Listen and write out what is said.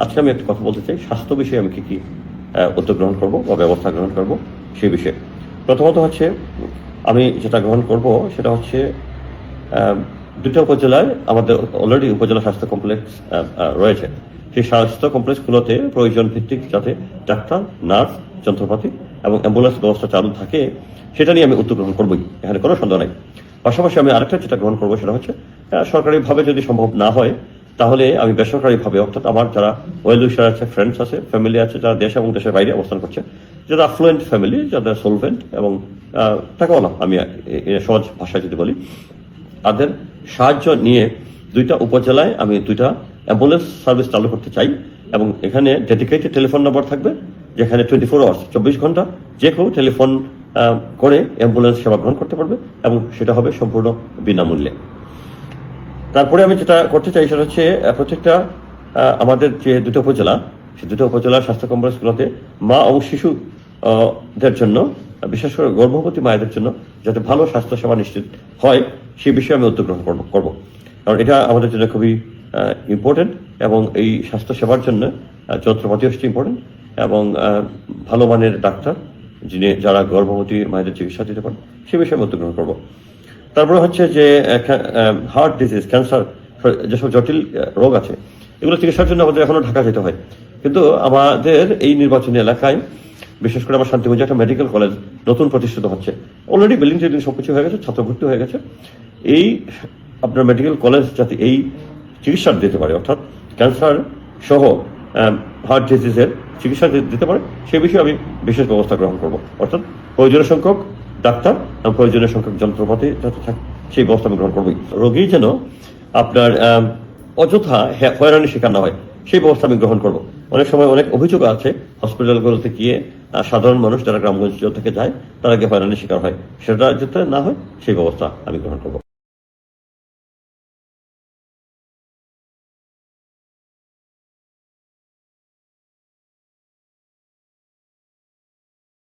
আজকে আমি একটা কথা বলতে চাই, স্বাস্থ্য বিষয়ে আমি কি উদ্যোগ গ্রহণ করব বা ব্যবস্থা গ্রহণ করব সেই বিষয়ে। প্রথমত হচ্ছে আমি যেটা গ্রহণ করব সেটা হচ্ছে দুটো উপজেলায় আমাদের অলরেডি উপজেলা স্বাস্থ্য কমপ্লেক্স রয়েছে। সেই স্বাস্থ্য কমপ্লেক্সগুলোতে প্রয়োজন ভিত্তিক যাতে ডাক্তার, নার্স, যন্ত্রপাতি এবং অ্যাম্বুলেন্স ব্যবস্থা চালু থাকে সেটা নিয়ে আমি উদ্যোগ গ্রহণ করবই, এখানে কোনো সন্দেহ নাই। পাশাপাশি আমি আরেকটা যেটা গ্রহণ করবো সেটা হচ্ছে সরকারিভাবে যদি সম্ভব না হয় তাহলে আমি বেসরকারিভাবে, অর্থাৎ আমার যারা ওয়েল উইশার আছে, ফ্রেন্ডস আছে, ফ্যামিলি আছে যারা দেশ এবং দেশের বাইরে অবস্থান করছে, যারা আফ্লুয়েন্ট ফ্যামিলি, যাদের সোলভেন্ট এবং টাকাওয়ালা, আমি সহজ ভাষায় যদি বলি, তাদের সাহায্য নিয়ে দুইটা উপজেলায় আমি দুইটা অ্যাম্বুলেন্স সার্ভিস চালু করতে চাই। এবং এখানে ডেডিকেটেড টেলিফোন নম্বর থাকবে যেখানে 24 আওয়ার্স 24 ঘন্টা যে কেউ টেলিফোন করে অ্যাম্বুলেন্স সেবা গ্রহণ করতে পারবে এবং সেটা হবে সম্পূর্ণ বিনামূল্যে। তারপরে আমি যেটা করতে চাই সেটা হচ্ছে প্রত্যেকটা আমাদের যে দুটো উপজেলা, সেই দুটো উপজেলার স্বাস্থ্য কমপ্লেক্সগুলোতে মা এবং শিশুদের জন্য, বিশেষ করে গর্ভবতী মায়েদের জন্য যাতে ভালো স্বাস্থ্য সেবা নিশ্চিত হয় সেই বিষয়ে আমি উদ্যোগ গ্রহণ করবো। কারণ এটা আমাদের জন্য খুবই ইম্পর্টেন্ট এবং এই স্বাস্থ্য সেবার জন্য যন্ত্রপাতি হচ্ছে ইম্পর্টেন্ট এবং ভালো মানের ডাক্তার যারা গর্ভবতী মায়েদের চিকিৎসা দিতে পারেন সে বিষয়ে আমি উদ্যোগ গ্রহণ করবো। তারপরে হচ্ছে যে হার্ট ডিজিজ, ক্যান্সার, যেসব জটিল রোগ আছে এগুলো চিকিৎসার জন্য আমাদের এখনো ঢাকা যেতে হয়। কিন্তু আমাদের এই নির্বাচনী এলাকায় বিশেষ করে আমার শান্তিগঞ্জে একটা মেডিকেল কলেজ নতুন প্রতিষ্ঠিত হচ্ছে। অলরেডি বিল্ডিং টিল্ডিং সবকিছু হয়ে গেছে, ছাত্র ভর্তি হয়ে গেছে। এই আপনার মেডিকেল কলেজ যাতে এই চিকিৎসা দিতে পারে, অর্থাৎ ক্যান্সার সহ হার্ট ডিজিজের চিকিৎসা দিতে পারে সেই বিষয়ে আমি বিশেষ ব্যবস্থা গ্রহণ করব। অর্থাৎ প্রয়োজনীয় সংখ্যক ডাক্তার এবং প্রয়োজনীয় সংখ্যক যন্ত্রপাতি যাতে থাকে সেই ব্যবস্থা আমি গ্রহণ করবই। রোগী যেন আপনার অযথা হয়রানির শিকার না হয় সেই ব্যবস্থা আমি গ্রহণ করব। অনেক সময় অনেক অভিযোগ আছে হসপিটালগুলোতে গিয়ে সাধারণ মানুষ যারা গ্রামগঞ্জ থেকে যায় তারা গিয়ে হয়রানির শিকার হয়, সেটা যাতে না হয় সেই ব্যবস্থা আমি গ্রহণ করব।